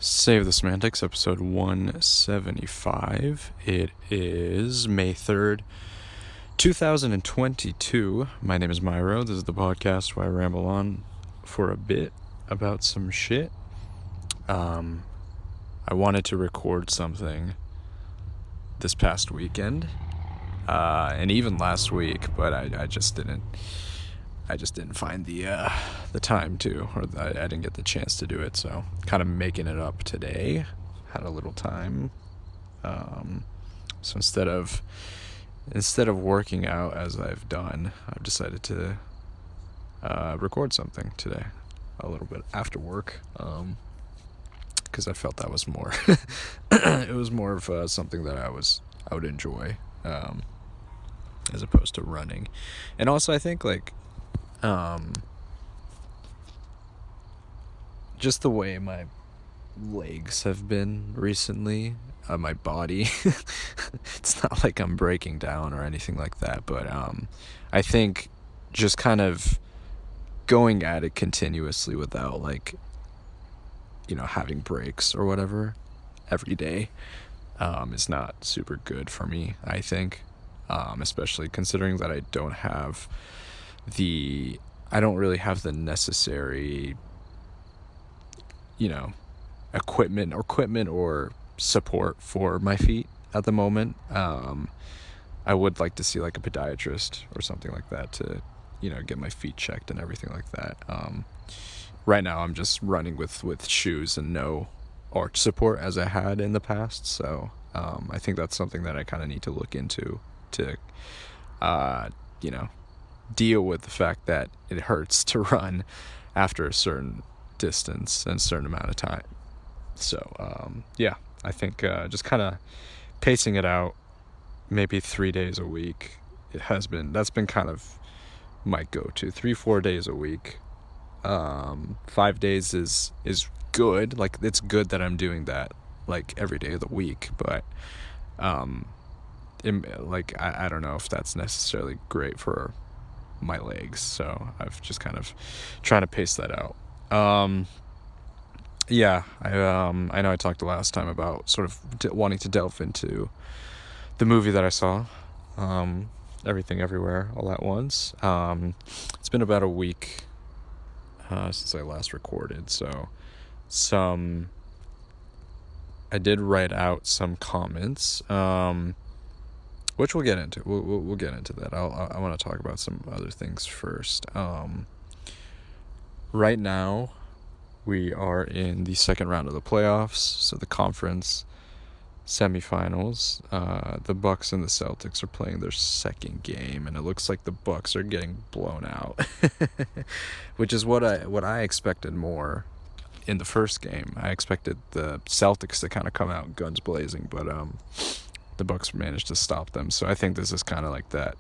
Save the Semantics, episode 175. It is May 3rd, 2022. My name is Myro. This is the podcast where I ramble on for a bit about some shit. I wanted to record something this past weekend, and even last week, but I just didn't find the time to, or I didn't get the chance to do it. So kind of making it up today. Had a little time. So instead of working out as I've done, I've decided to record something today, a little bit after work, because I felt that was more. It was more of something that I would enjoy, as opposed to running, and also I think just the way my legs have been recently, my body. It's not like I'm breaking down or anything like that, but I think just kind of going at it continuously without having breaks or whatever every day is not super good for me, I think, especially considering that I don't really have the necessary, equipment or support for my feet at the moment. I would like to see like a podiatrist or something like that to, get my feet checked and everything like that. Right now I'm just running with shoes and no arch support as I had in the past. So, I think that's something that I kind of need to look into to, deal with the fact that it hurts to run after a certain distance and a certain amount of time. So, I think just kind of pacing it out, maybe 3 days a week. That's been kind of my go-to. 3-4 days a week. 5 days is good. Like, it's good that I'm doing that like every day of the week, but I don't know if that's necessarily great for my legs, so I've just kind of trying to pace that out. I know I talked the last time about sort of wanting to delve into the movie that I saw, Everything Everywhere All at Once. It's been about a week since I last recorded, so I did write out some comments, which we'll get into. We'll get into that. I want to talk about some other things first. Right now, we are in the second round of the playoffs, so the conference semifinals. The Bucks and the Celtics are playing their second game, and it looks like the Bucks are getting blown out, which is what I expected more. In the first game, I expected the Celtics to kind of come out guns blazing, but the Bucks managed to stop them. So I think this is kind of like that,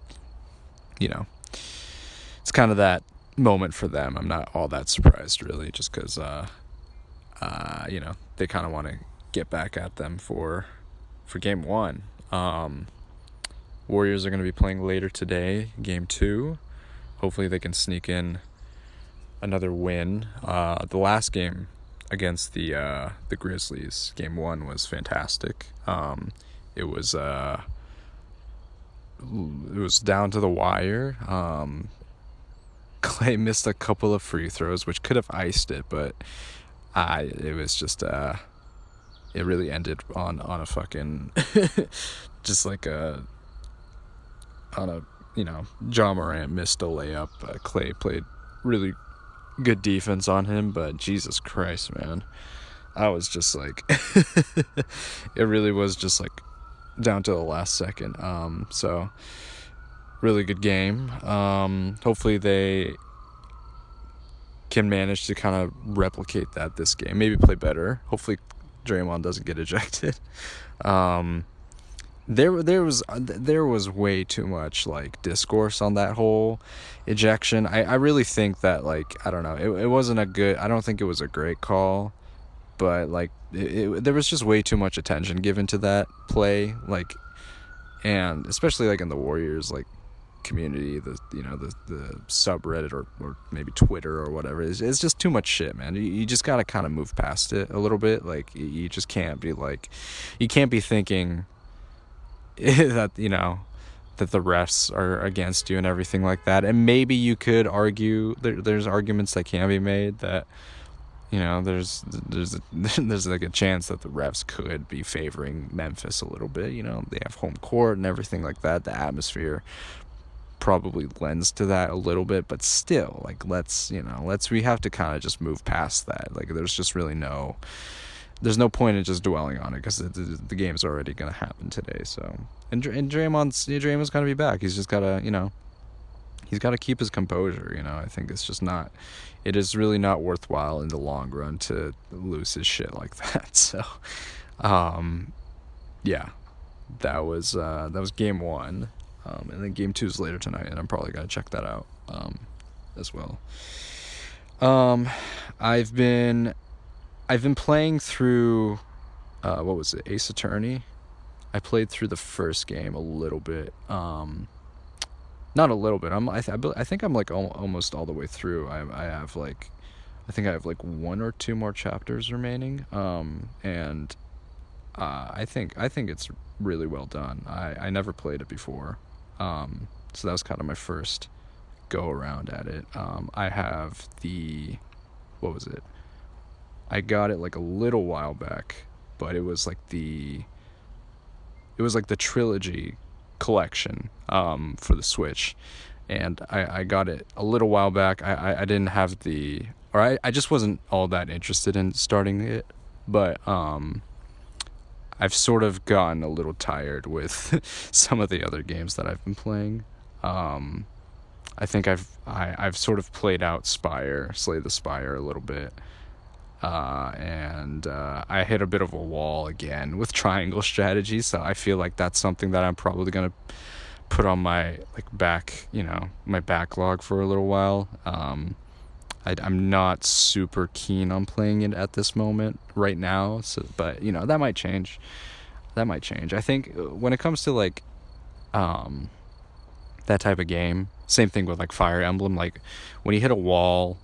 it's kind of that moment for them. I'm not all that surprised, really, just because, they kind of want to get back at them for game one. Warriors are going to be playing later today, game 2. Hopefully they can sneak in another win. The last game against the Grizzlies, game 1, was fantastic. It was down to the wire. Clay missed a couple of free throws, which could have iced it, but it was just it really ended on a fucking just like on a Ja Morant missed a layup. Clay played really good defense on him, but Jesus Christ, man, I was just like it really was just like down to the last second. So really good game. Hopefully they can manage to kind of replicate that this game, maybe play better. Hopefully Draymond doesn't get ejected. There was way too much like discourse on that whole ejection. I really think that, like, I don't know, it wasn't I don't think it was a great call, but like there was just way too much attention given to that play, like, and especially like in the Warriors, like, community, the subreddit or maybe Twitter or whatever. It's just too much shit, man. You just gotta kind of move past it a little bit. Like, you just can't be like, you can't be thinking that, that the refs are against you and everything like that. And maybe you could argue, there's arguments that can be made that, there's like a chance that the refs could be favoring Memphis a little bit. They have home court and everything like that. The atmosphere probably lends to that a little bit, but still, like, we have to kind of just move past that. Like, there's just really there's no point in just dwelling on it, because the game's already gonna happen today. So, and Draymond's gonna be back. He's just gotta, he's gotta keep his composure. I think it is really not worthwhile in the long run to lose his shit like that. So, yeah, that was game one, and then game two is later tonight, and I'm probably gonna check that out, as well. I've been playing through, what was it, Ace Attorney. I played through the first game a little bit, not a little bit. I think I'm like almost all the way through. I think I have like one or two more chapters remaining. And I think it's really well done. I never played it before, so that was kind of my first go around at it. I have what was it? I got it like a little while back, but it was like the trilogy collection, for the Switch, and I got it a little while back. I didn't have I just wasn't all that interested in starting it, but I've sort of gotten a little tired with some of the other games that I've been playing. I think I've sort of played out Slay the Spire a little bit. And I hit a bit of a wall again with triangle strategy, so I feel like that's something that I'm probably gonna put on my my backlog for a little while. I'm not super keen on playing it at this moment right now, so but that might change. I think when it comes to like that type of game, same thing with like Fire Emblem, like when you hit a wall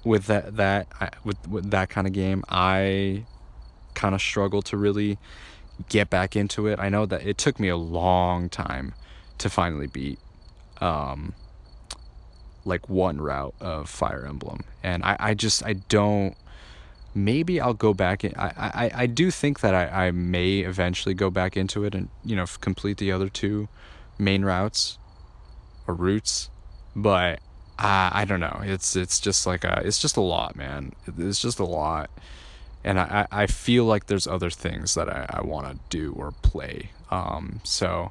with that kind of game, I kind of struggle to really get back into it. I know that it took me a long time to finally beat like one route of Fire Emblem, and I don't. Maybe I'll go back in. I do think that I may eventually go back into it and complete the other two main routes or routes, but I don't know. It's just like it's just a lot, man. It's just a lot, and I feel like there's other things that I want to do or play. So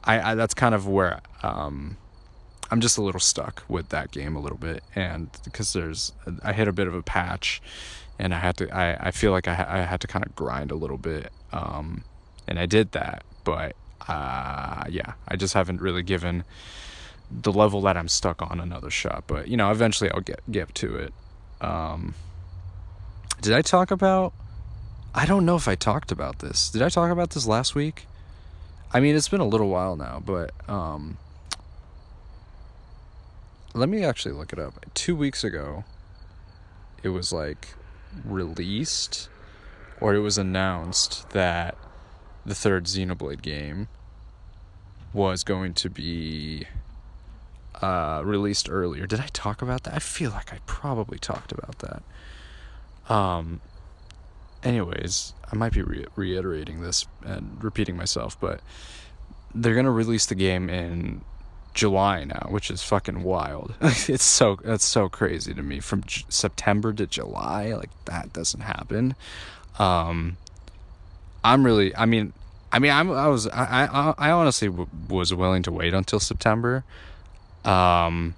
I that's kind of where I'm just a little stuck with that game a little bit, and because I hit a bit of a patch, and I feel like I had to kind of grind a little bit, and I did that, but yeah, I just haven't really given the level that I'm stuck on another shot, but eventually I'll get to it. Did I talk about, I don't know if I talked about this. Did I talk about this last week? I mean, it's been a little while now, but let me actually look it up. 2 weeks ago, it was like released, or it was announced that the third Xenoblade game was going to be released earlier. Did I talk about that? I feel like I probably talked about that. Anyways, I might be reiterating this and repeating myself, but they're gonna release the game in July now, which is fucking wild. That's so crazy to me. From September to July, like, that doesn't happen. I honestly was willing to wait until September, but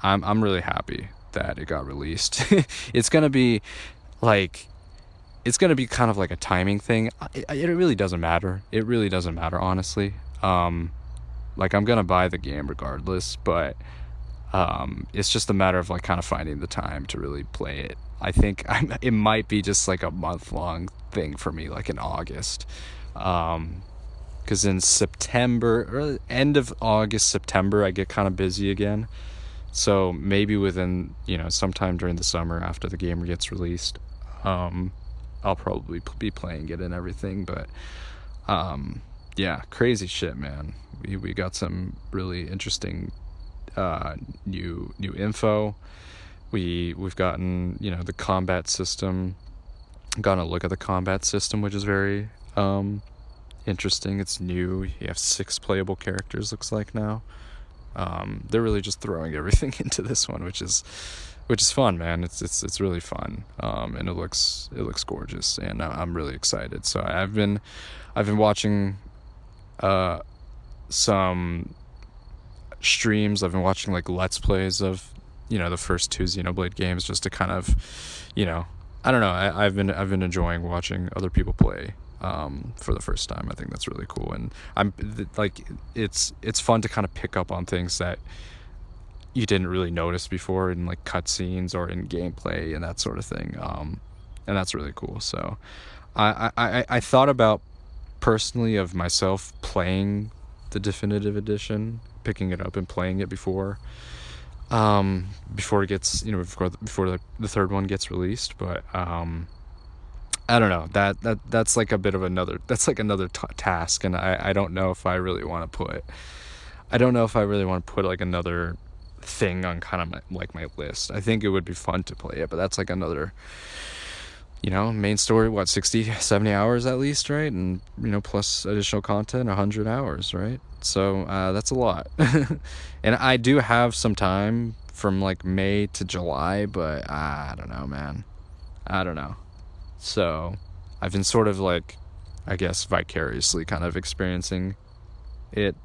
I'm really happy that it got released. It's gonna be kind of like a timing thing. It really doesn't matter. It really doesn't matter, honestly. Like, I'm gonna buy the game regardless, but it's just a matter of like kind of finding the time to really play it. I think it might be just like a month-long thing for me, like in August, because because in September or end of August, September, I get kind of busy again. So maybe within, sometime during the summer after the game gets released, um, I'll probably be playing it and everything. But yeah, crazy shit, man. We got some really interesting new info. We've gotten the combat system. Gotten a look at the combat system, which is very interesting. It's new. You have 6 playable characters, looks like now. They're really just throwing everything into this one, which is fun, man. It's really fun, and it looks gorgeous, and I'm really excited. So I've been watching some streams. I've been watching like let's plays of the first 2 Xenoblade games, just to kind of I don't know. I've been enjoying watching other people play for the first time. I think that's really cool, and it's fun to kind of pick up on things that you didn't really notice before in like cutscenes or in gameplay and that sort of thing. And that's really cool. So I thought about personally of myself playing the definitive edition, picking it up and playing it before it gets before the third one gets released. But I don't know, that's like a bit of another task, and I don't know if I really want to put like another thing on kind of my list. I think it would be fun to play it, but that's like another main story, 60-70 hours at least, right? And plus additional content, 100 hours, right? So that's a lot. And I do have some time from like May to July, but I don't know, man. I don't know. So I've been sort of like, I guess, vicariously kind of experiencing it.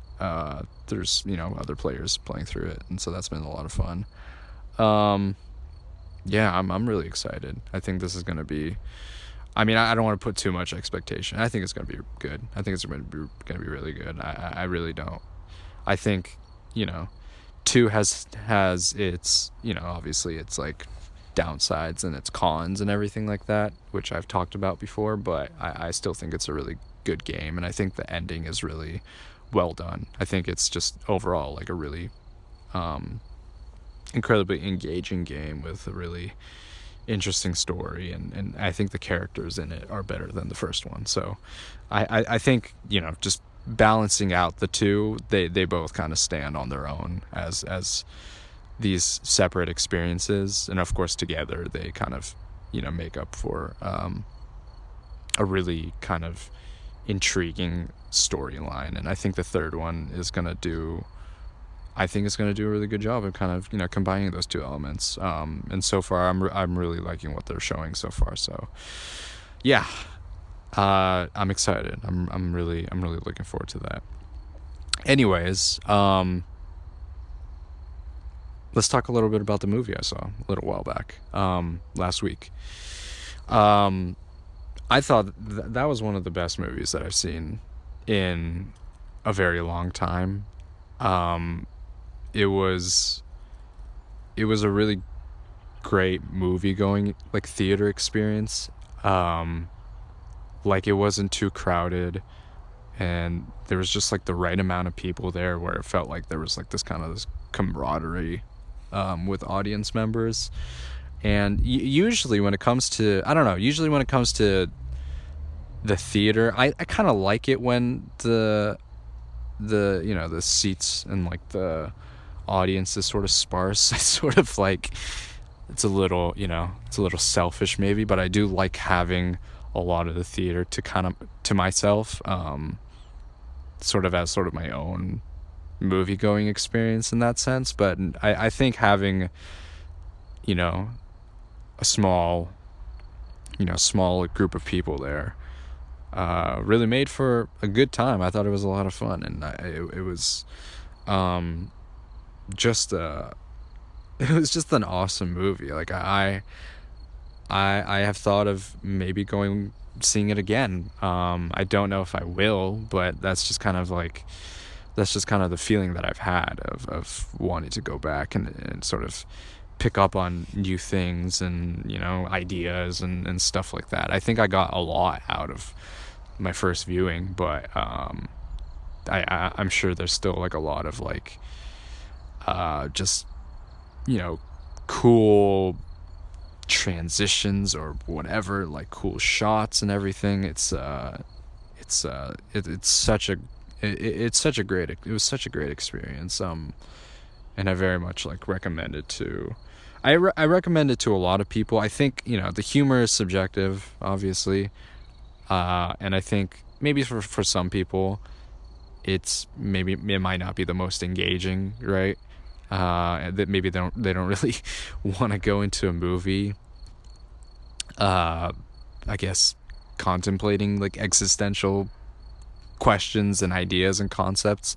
There's other players playing through it, and so that's been a lot of fun. Yeah, I'm really excited. I think this is going to be, I mean, I don't want to put too much expectation. I think it's going to be good. I think it's going to be really good. I really don't. I think 2 has its obviously it's like downsides and its cons and everything like that, which I've talked about before, but I still think it's a really good game, and I think the ending is really well done. I think it's just overall like a really incredibly engaging game with a really interesting story, and I think the characters in it are better than the first one. So I think just balancing out the 2, they both kind of stand on their own as these separate experiences, and of course together they kind of make up for a really kind of intriguing storyline. And I think the third one is going to do a really good job of kind of combining those 2 elements, and so far I'm really liking what they're showing so far. So yeah, I'm excited. I'm really looking forward to that. Anyways, let's talk a little bit about the movie I saw a little while back, last week. I thought that was one of the best movies that I've seen in a very long time. It was a really great movie going, like, theater experience. Like, it wasn't too crowded, and there was just like the right amount of people there where it felt like there was like this camaraderie with audience members. And usually when it comes to the theater, I kind of like it when the seats and like the audience is sort of sparse. It's sort of like, it's a little selfish maybe, but I do like having a lot of the theater to myself, sort of my own movie going experience in that sense. But I think having a small group of people there really made for a good time. I thought it was a lot of fun, and it was just an awesome movie. Like, I have thought of maybe seeing it again. I don't know if I will, but that's just kind of the feeling that I've had of wanting to go back and sort of pick up on new things and ideas and stuff like that. I think I got a lot out of my first viewing, but I'm sure there's still like a lot of like just, you know, cool transitions or whatever, like cool shots and everything. It's such a it's such a great, it was such a great experience. And I very much like recommend it to, I recommend it to a lot of people. I think, you know, the humor is subjective, obviously, and I think maybe for some people it's, maybe it might not be the most engaging, right? That maybe they don't really want to go into a movie, I guess, contemplating like existential questions and ideas and concepts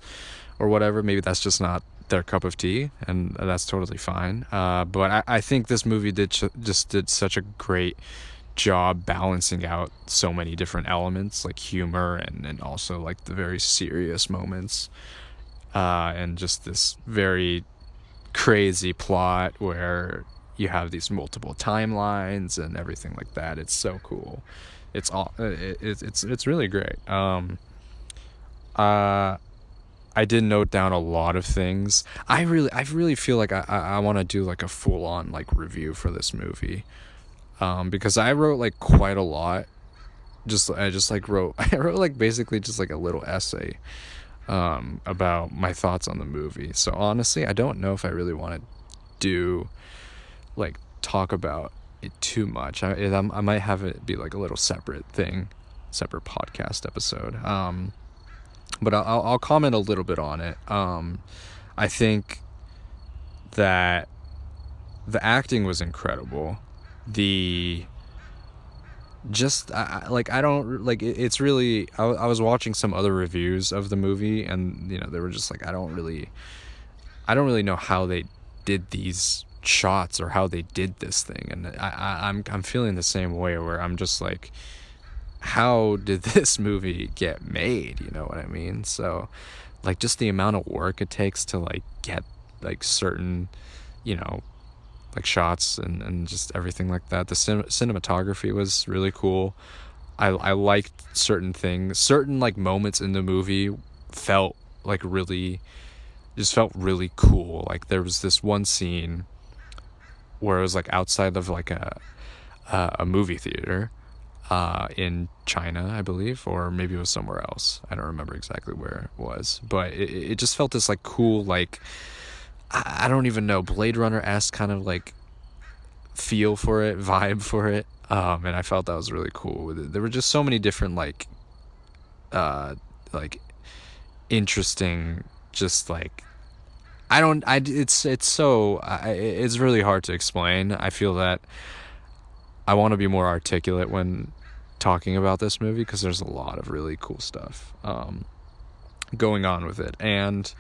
or whatever. Maybe that's just not their cup of tea, and that's totally fine. But I think this movie just did such a great job balancing out so many different elements, like humor and also like the very serious moments, and just this very crazy plot where you have these multiple timelines and everything like that. It's so cool. It's really great. Uh, I did note down a lot of things. I really feel like I want to do like a full on like review for this movie. Because I wrote like quite a lot. I just like wrote I wrote like basically just like a little essay about my thoughts on the movie. So honestly, I don't know if I really want to do like talk about it too much. I might have it be like a little separate thing, separate podcast episode. But I'll comment a little bit on it. I think that the acting was incredible. The just like I don't like it's really, I was watching some other reviews of the movie, and you know, they were just like, I don't really know how they did these shots or how they did this thing. And I'm feeling the same way, where I'm just like, how did this movie get made, you know what I mean? So like just the amount of work it takes to like get like certain, you know, like shots and just everything like that. The cinematography was really cool. I liked certain things, certain like moments in the movie felt like really, just felt really cool. Like there was this one scene where it was like outside of like a movie theater in China, I believe, or maybe it was somewhere else. I don't remember exactly where it was, but it just felt this like cool, like I don't even know, Blade Runner-esque kind of like feel for it, vibe for it. And I felt that was really cool with it. There were just so many different uh like interesting, just like I don't I it's so it's really hard to explain. I feel that I want to be more articulate when talking about this movie, because there's a lot of really cool stuff going on with it. And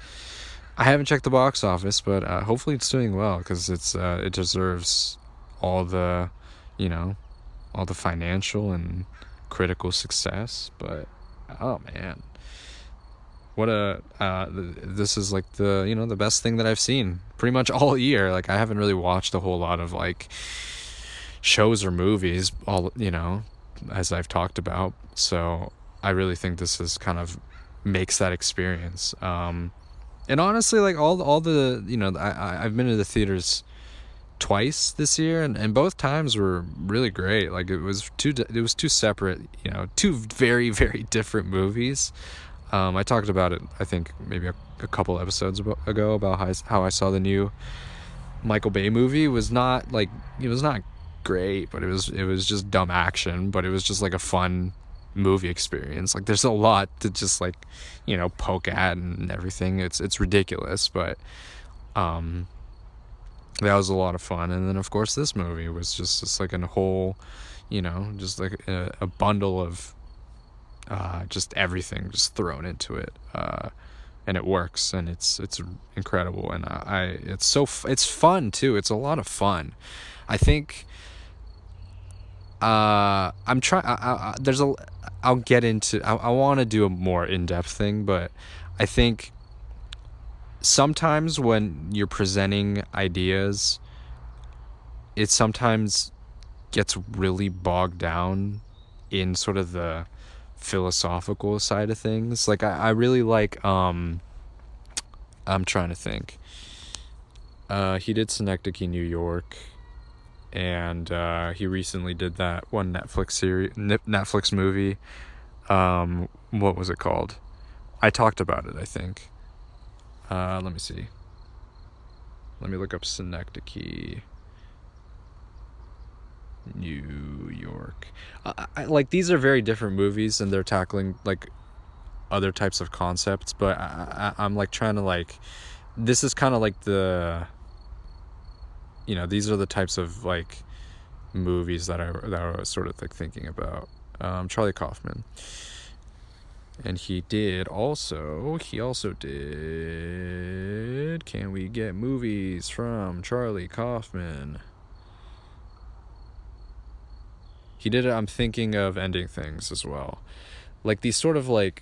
I haven't checked the box office, but hopefully it's doing well, because it deserves all the, you know, all the financial and critical success. But oh man, what a this is like the, you know, the best thing that I've seen pretty much all year. Like I haven't really watched a whole lot of like shows or movies, all, you know, as I've talked about. So I really think this is kind of makes that experience. And honestly, like all the, you know, I've been to the theaters twice this year, and both times were really great. Like it was two separate, you know, two very very different movies. I talked about it, I think maybe a couple episodes ago, about how I saw the new Michael Bay movie. It was not like, it was not great, but it was just dumb action, but it was just like a fun movie experience. Like there's a lot to just like, you know, poke at and everything. It's ridiculous, but that was a lot of fun. And then of course this movie was just like a whole, you know, just like a bundle of just everything just thrown into it, and it works, and it's incredible. And it's fun too. It's a lot of fun. I think I'm trying, there's a, I'll get into, I want to do a more in-depth thing, but I think sometimes when you're presenting ideas, it sometimes gets really bogged down in sort of the philosophical side of things. Like I really like I'm trying to think. He did Synecdoche, New York, and he recently did that one Netflix movie. What was it called? I talked about it, I think. Let me see. Let me look up Synecdoche, New York. Like these are very different movies, and they're tackling like other types of concepts. But I'm like trying to like. This is kind of like these are the types of like movies that I was sort of like thinking about. Charlie Kaufman. And he also did Can We Get Movies from Charlie Kaufman? He did I'm Thinking of Ending Things as well. Like these sort of like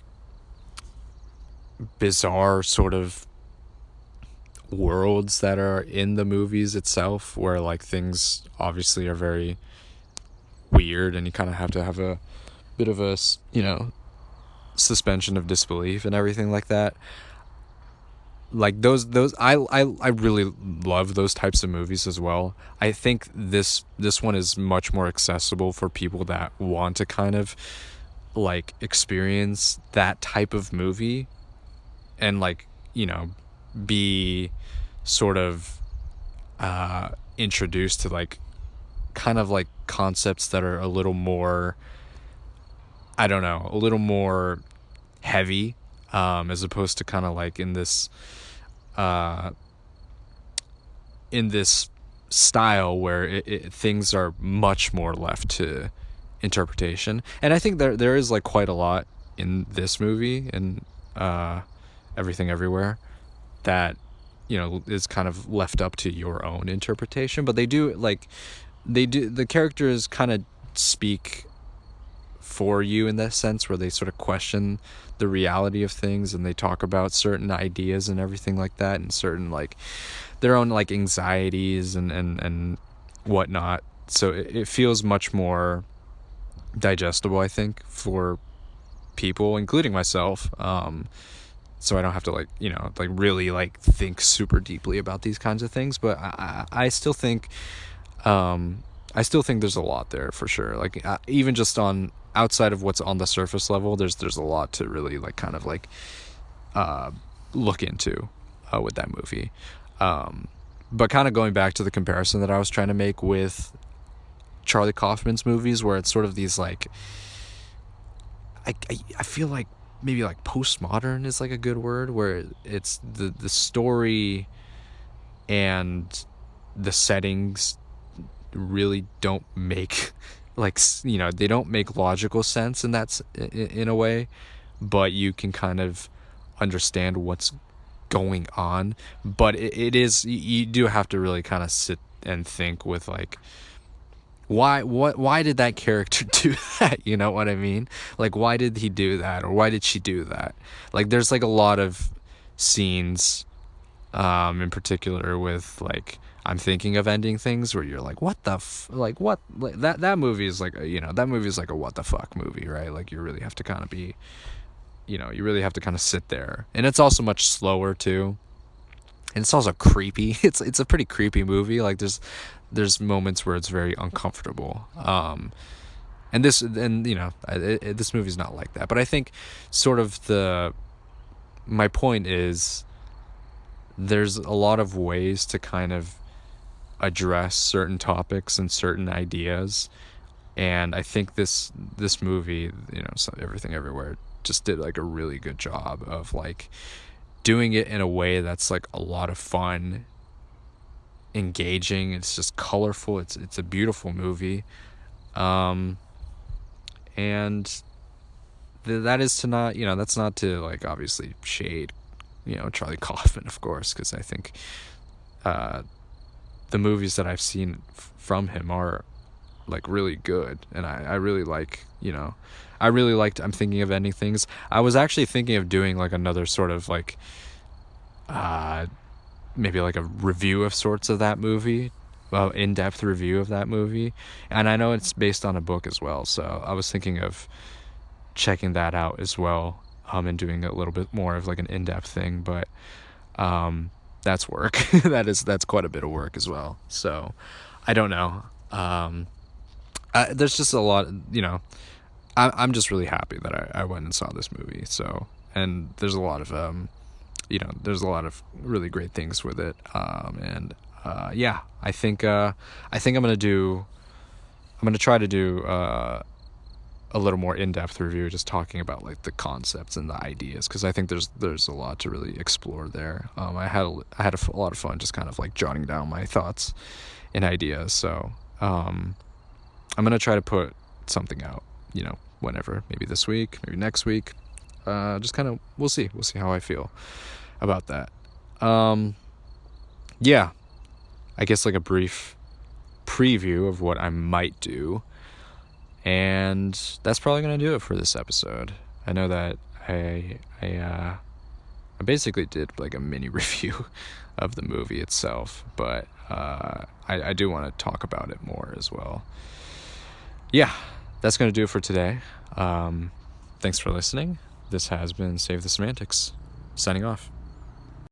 bizarre sort of worlds that are in the movies itself, where like things obviously are very weird and you kind of have to have a bit of a, suspension of disbelief and everything like that. Like those I really love those types of movies as well. I think this one is much more accessible for people that want to kind of like experience that type of movie and like, be sort of introduced to like kind of like concepts that are a little more, I don't know, a little more heavy, as opposed to kind of like in this style where things are much more left to interpretation. And I think there is like quite a lot in this movie and Everything Everywhere that is kind of left up to your own interpretation. But the characters kind of speak for you in that sense, where they sort of question the reality of things and they talk about certain ideas and everything like that, and certain like their own like anxieties and whatnot. So it feels much more digestible, I think, for people, including myself. So I don't have to like really like think super deeply about these kinds of things. But I still think there's a lot there for sure. Like even just on outside of what's on the surface level, there's a lot to really like kind of like look into with that movie. But kind of going back to the comparison that I was trying to make with Charlie Kaufman's movies, where it's sort of these like I feel like maybe like postmodern is like a good word, where it's the story and the settings really don't make like they don't make logical sense, and that's in a way, but you can kind of understand what's going on. But it is, you do have to really kind of sit and think with like, why did that character do that? You know what I mean? Like, why did he do that, or why did she do that? Like there's like a lot of scenes in particular with like I'm Thinking of Ending Things, where you're like, what the what, like, that movie is like that movie is like a what the fuck movie, right? Like you really have to kind of be, you really have to kind of sit there, and it's also much slower too, and it's also creepy. It's a pretty creepy movie. Like there's moments where it's very uncomfortable, and this movie's not like that. But I think sort of my point is there's a lot of ways to kind of address certain topics and certain ideas, and I think this movie, so Everything Everywhere, just did like a really good job of like doing it in a way that's like a lot of fun, engaging. It's just colorful. It's a beautiful movie, and that is to not that's not to like obviously shade Charlie Kaufman, of course, because I think the movies that I've seen from him are like really good, and I really like I really liked I'm Thinking of Ending Things. I was actually thinking of doing like another sort of like maybe like a review of sorts of that movie, in-depth review of that movie, and I know it's based on a book as well, so I was thinking of checking that out as well, and doing a little bit more of like an in-depth thing. But that's work. That's quite a bit of work as well. So I don't know. There's just a lot, I'm just really happy that I went and saw this movie. So, and there's a lot of there's a lot of really great things with it. And yeah, I think I'm gonna try to do a little more in-depth review, just talking about like the concepts and the ideas, because I think there's a lot to really explore there. I had a lot of fun just kind of like jotting down my thoughts and ideas. So I'm gonna try to put something out, whenever, maybe this week, maybe next week. Just kind of, we'll see how I feel about that. Yeah, I guess like a brief preview of what I might do. And that's probably going to do it for this episode. I know that I basically did like a mini review of the movie itself, but I do want to talk about it more as well. Yeah, that's going to do it for today. Thanks for listening. This has been Save the Semantics, signing off.